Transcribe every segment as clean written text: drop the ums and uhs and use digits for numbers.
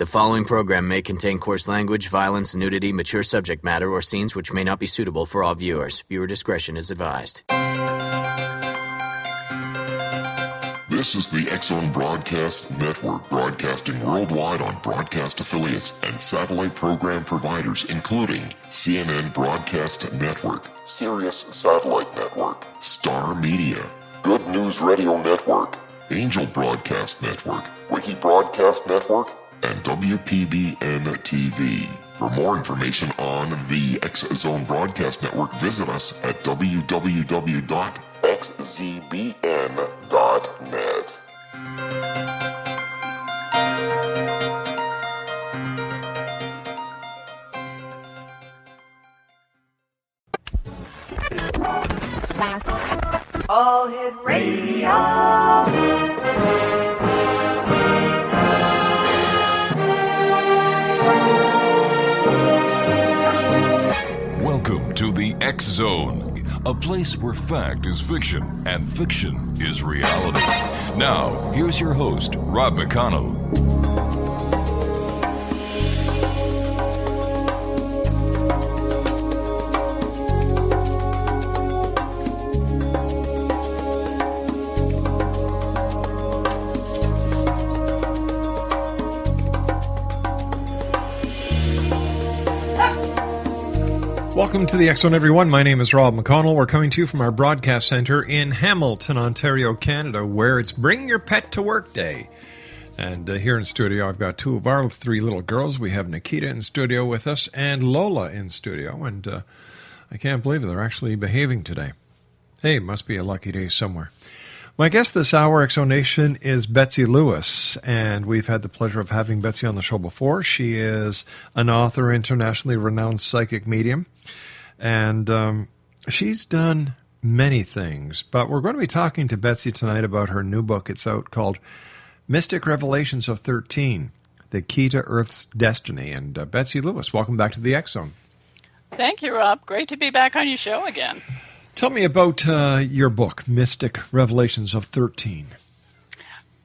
The following program may contain coarse language, violence, nudity, mature subject matter, or scenes which may not be suitable for all viewers. Viewer discretion is advised. This is the X-Zone Broadcast Network, broadcasting worldwide on broadcast affiliates and satellite program providers, including CNN Broadcast Network, Sirius Satellite Network, Star Media, Good News Radio Network, Angel Broadcast Network, Wiki Broadcast Network, and WPBN TV. For more information on the X-Zone Broadcast Network, visit us at www.xzbn.net. All Hit Radio. Welcome to the X-Zone, a place where fact is fiction and fiction is reality. Now, here's your host, Rob McConnell. Welcome to the X-Zone, everyone. My name is Rob McConnell. We're coming to you from our broadcast center in Hamilton, Ontario, Canada, where it's Bring Your Pet to Work Day. And here in studio, I've got two of our three little girls. We have Nikita in studio with us and Lola in studio. And I can't believe it. They're actually behaving today. Hey, must be a lucky day somewhere. My guest this hour, X-Zone Nation, is Betsey Lewis, and we've had the pleasure of having Betsey on the show before. She is an author, internationally renowned psychic medium, and she's done many things. But we're going to be talking to Betsey tonight about her new book. It's out called Mystic Revelations of 13, The Key to Earth's Destiny. And Betsey Lewis, welcome back to the X-Zone. Thank you, Rob. Great to be back on your show again. Tell me about your book, Mystic Revelations of 13.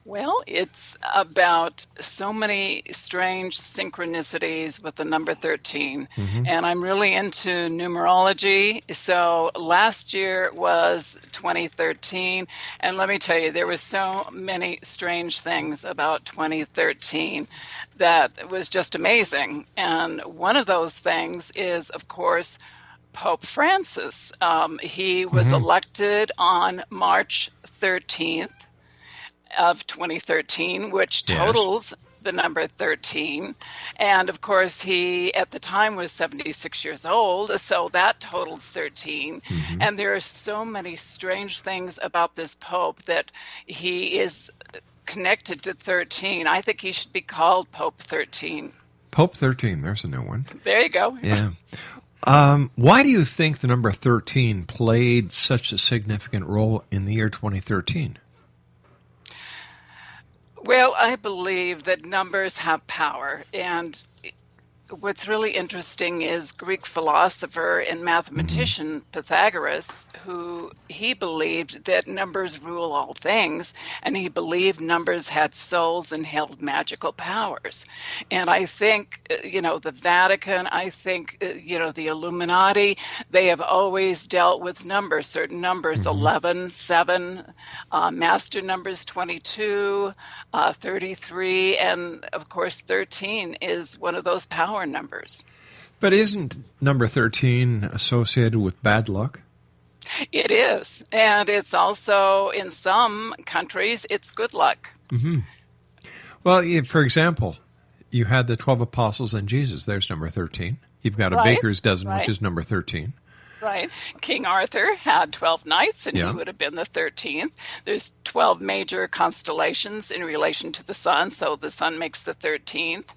Well, it's about so many strange synchronicities with the number 13. Mm-hmm. And I'm really into numerology. So last year was 2013. And let me tell you, there were so many strange things about 2013 that was just amazing. And one of those things is, of course, Pope Francis. He was elected on March 13th of 2013, which totals the number 13. And of course, he at the time was 76 years old, so that totals 13. Mm-hmm. And there are so many strange things about this Pope that he is connected to 13. I think he should be called Pope 13. Pope 13, there's a new one. There you go. Yeah. Why do you think the number 13 played such a significant role in the year 2013? Well, I believe that numbers have power, and what's really interesting is Greek philosopher and mathematician Pythagoras, who he believed that numbers rule all things, and he believed numbers had souls and held magical powers. And I think, the Vatican, I think, the Illuminati, they have always dealt with numbers, certain numbers, 11, 7, master numbers 22, 33, and of course 13 is one of those power numbers. But isn't number 13 associated with bad luck? It is. And it's also, in some countries, it's good luck. Mm-hmm. Well, for example, you had the 12 apostles and Jesus. There's number 13. You've got a baker's dozen, which is number 13. Right. King Arthur had 12 knights, and he would have been the 13th. There's 12 major constellations in relation to the sun, so the sun makes the 13th.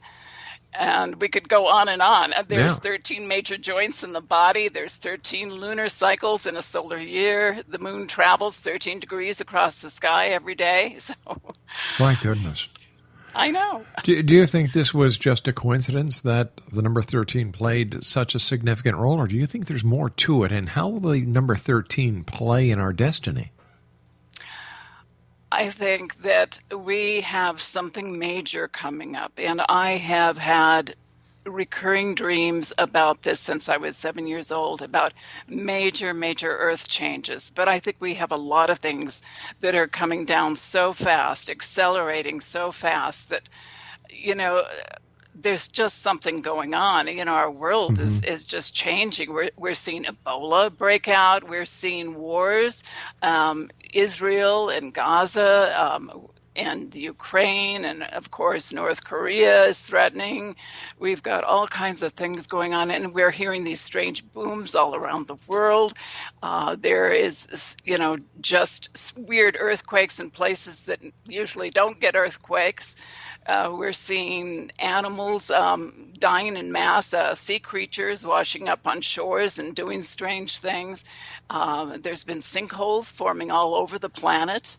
And we could go on and on. There's 13 major joints in the body. There's 13 lunar cycles in a solar year. The moon travels 13 degrees across the sky every day. So, my goodness. I know. Do you think this was just a coincidence that the number 13 played such a significant role, or do you think there's more to it? And how will the number 13 play in our destiny? I think that we have something major coming up, and I have had recurring dreams about this since I was 7 years old, about major, major earth changes. But I think we have a lot of things that are coming down so fast, accelerating so fast that, you know, there's just something going on. You know, our world is just changing. We're seeing Ebola break out. We're seeing wars. Israel and Gaza, and Ukraine, and of course North Korea is threatening. We've got all kinds of things going on, and we're hearing these strange booms all around the world. There is, you know, just weird earthquakes in places that usually don't get earthquakes. We're seeing animals dying in mass, sea creatures washing up on shores and doing strange things. There's been sinkholes forming all over the planet.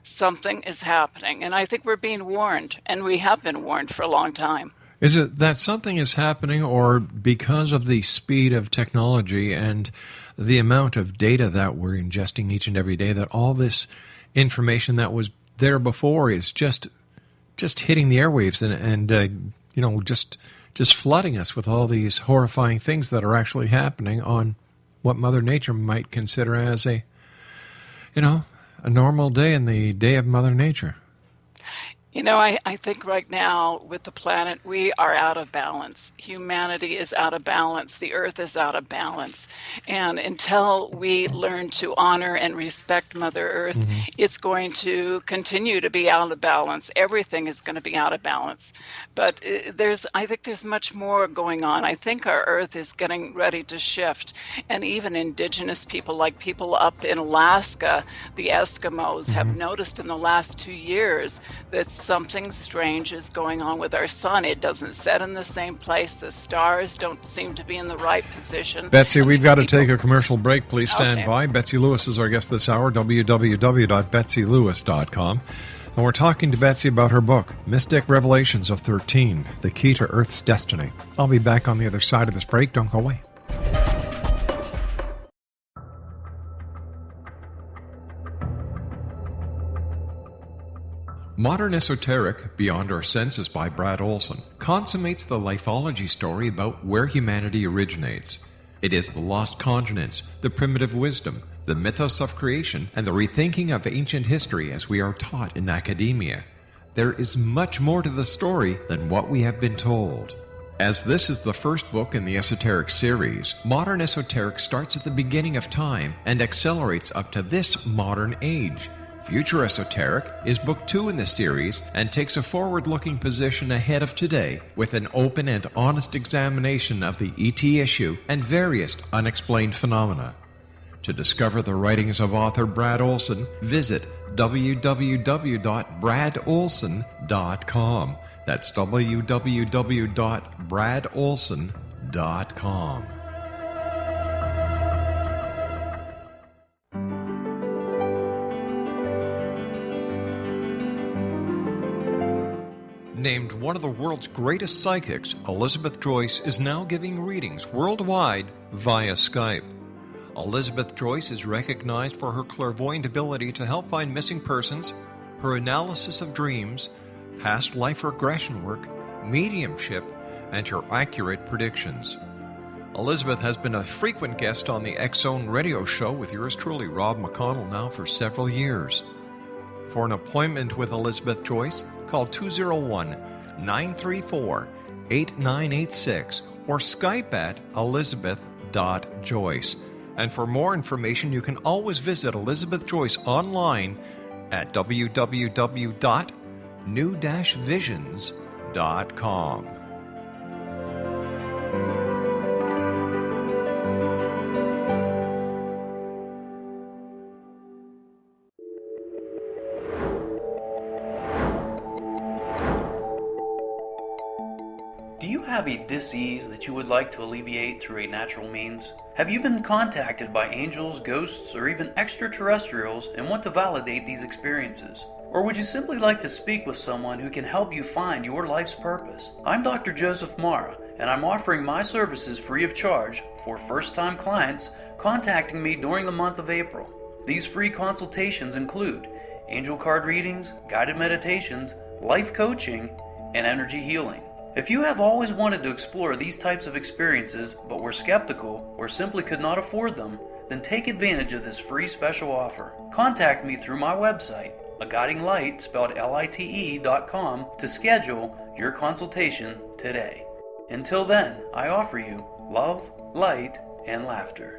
Something is happening, and I think we're being warned, and we have been warned for a long time. Is it that something is happening, or because of the speed of technology and the amount of data that we're ingesting each and every day, that all this information that was there before is just hitting the airwaves and you know, just flooding us with all these horrifying things that are actually happening on what Mother Nature might consider as a normal day in the day of Mother Nature? You know, I think right now with the planet, we are out of balance. Humanity is out of balance. The earth is out of balance. And until we learn to honor and respect Mother Earth, it's going to continue to be out of balance. Everything is going to be out of balance. But I think there's much more going on. I think our earth is getting ready to shift. And even indigenous people, like people up in Alaska, the Eskimos, have noticed in the last 2 years that something strange is going on with our sun. It doesn't set in the same place. The stars don't seem to be in the right position. Betsey, we've got to take a commercial break. Please stand by. Betsey Lewis is our guest this hour, www.betseylewis.com. And we're talking to Betsey about her book, Mystic Revelations of 13, The Key to Earth's Destiny. I'll be back on the other side of this break. Don't go away. Modern Esoteric, Beyond Our Senses by Brad Olson, consummates the lifology story about where humanity originates. It is the lost continents, the primitive wisdom, the mythos of creation, and the rethinking of ancient history as we are taught in academia. There is much more to the story than what we have been told. As this is the first book in the Esoteric series, Modern Esoteric starts at the beginning of time and accelerates up to this modern age. Future Esoteric is book 2 in the series and takes a forward-looking position ahead of today with an open and honest examination of the ET issue and various unexplained phenomena. To discover the writings of author Brad Olson, visit www.bradolson.com. That's www.bradolson.com. Named one of the world's greatest psychics, Elizabeth Joyce is now giving readings worldwide via Skype. Elizabeth Joyce is recognized for her clairvoyant ability to help find missing persons, her analysis of dreams, past life regression work, mediumship, and her accurate predictions. Elizabeth has been a frequent guest on the X-Zone radio show with yours truly, Rob McConnell, now for several years. For an appointment with Elizabeth Joyce, call 201-934-8986 or Skype at elizabeth.joyce. And for more information, you can always visit Elizabeth Joyce online at www.new-visions.com. Do you have a dis-ease that you would like to alleviate through a natural means? Have you been contacted by angels, ghosts, or even extraterrestrials and want to validate these experiences? Or would you simply like to speak with someone who can help you find your life's purpose? I'm Dr. Joseph Mara, and I'm offering my services free of charge for first-time clients contacting me during the month of April. These free consultations include angel card readings, guided meditations, life coaching, and energy healing. If you have always wanted to explore these types of experiences but were skeptical or simply could not afford them, then take advantage of this free special offer. Contact me through my website, aguidinglight, spelled LITE.com, to schedule your consultation today. Until then, I offer you love, light, and laughter.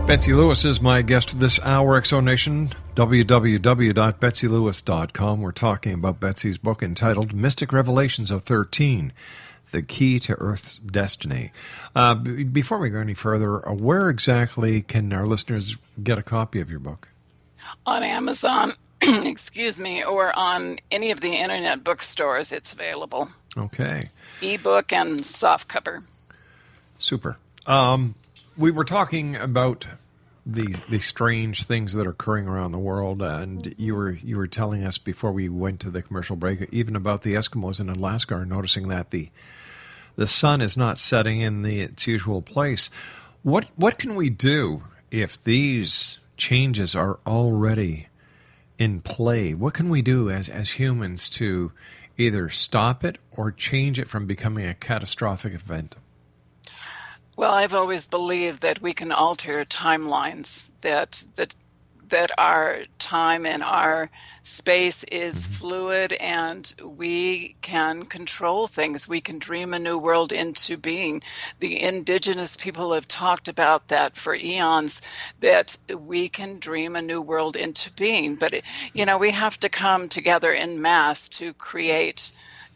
Betsey Lewis is my guest this hour, Exonation, www.betseylewis.com. We're talking about Betsey's book entitled Mystic Revelations of 13, The Key to Earth's Destiny. Before we go any further, where exactly can our listeners get a copy of your book? On Amazon, excuse me, or on any of the internet bookstores, it's available. Okay. Ebook and softcover. Super. We were talking about the strange things that are occurring around the world, and you were telling us before we went to the commercial break, even about the Eskimos in Alaska are noticing that the sun is not setting in its usual place. What can we do if these changes are already in play? What can we do as humans to either stop it or change it from becoming a catastrophic event? Well, I've always believed that we can alter timelines, that our time and our space is fluid, and we can control things. We can dream a new world into being. The indigenous people have talked about that for eons, that we can dream a new world into being. But, we have to come together in mass to create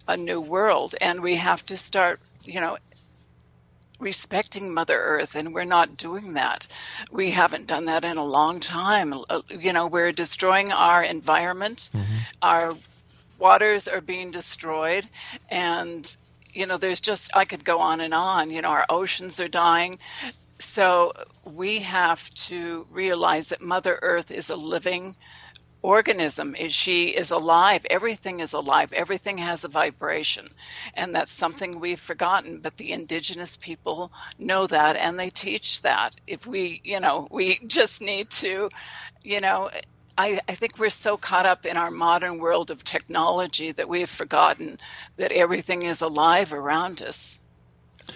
a new world, and we have to start, respecting Mother Earth, and we're not doing that. We haven't done that in a long time. We're destroying our environment. Our waters are being destroyed, and there's just, I could go on and on. Our oceans are dying. So we have to realize that Mother Earth is a living organism. She is alive. Everything is alive. Everything has a vibration. And that's something we've forgotten. But the indigenous people know that, and they teach that. If we just need to, I think we're so caught up in our modern world of technology that we've forgotten that everything is alive around us.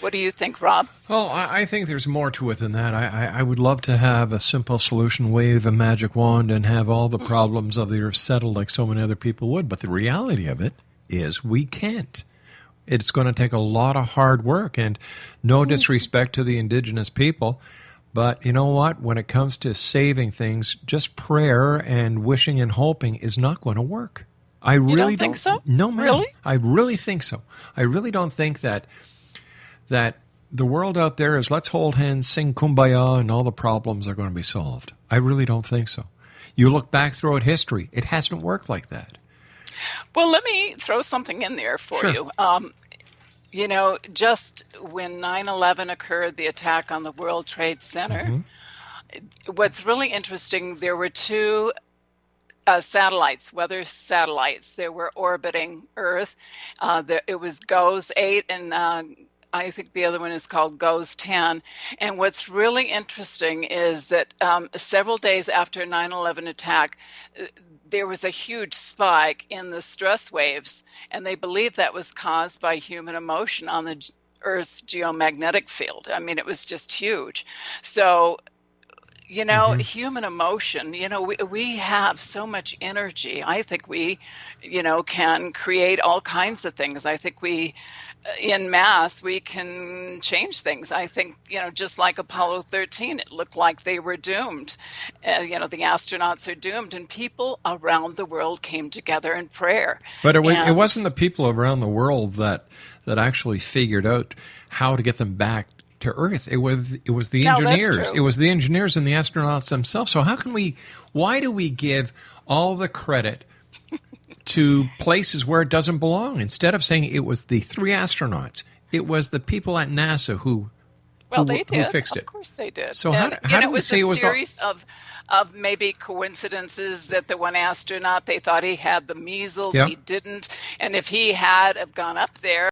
What do you think, Rob? Well, I think there's more to it than that. I would love to have a simple solution, wave a magic wand, and have all the problems of the earth settled like so many other people would. But the reality of it is we can't. It's going to take a lot of hard work, and no disrespect to the indigenous people. But you know what? When it comes to saving things, just prayer and wishing and hoping is not going to work. I really don't think so? No, ma'am. Really? I really think so. I really don't think that the world out there is let's hold hands, sing Kumbaya, and all the problems are going to be solved. I really don't think so. You look back throughout history, it hasn't worked like that. Well, let me throw something in there for you. Just when 9/11 occurred, the attack on the World Trade Center, what's really interesting, there were two satellites, weather satellites. They were orbiting Earth. It was GOES 8 and I think the other one is called GOES 10. And what's really interesting is that several days after 9/11 attack, there was a huge spike in the stress waves, and they believe that was caused by human emotion on the Earth's geomagnetic field. I mean, it was just huge. So, human emotion, we have so much energy. I think we, can create all kinds of things. I think we, in mass, we can change things. I think, just like Apollo 13, it looked like they were doomed. The astronauts are doomed, and people around the world came together in prayer. But it wasn't the people around the world that actually figured out how to get them back to Earth. It was the engineers. That's true. It was the engineers and the astronauts themselves. So why do we give all the credit to places where it doesn't belong? Instead of saying it was the 3 astronauts, it was the people at NASA who Well, they did. Who fixed it? Of course they did. So And, how do it we was say a it was all- series of maybe coincidences that the one astronaut, they thought he had the measles, Yeah. he didn't. And if he had have gone up there,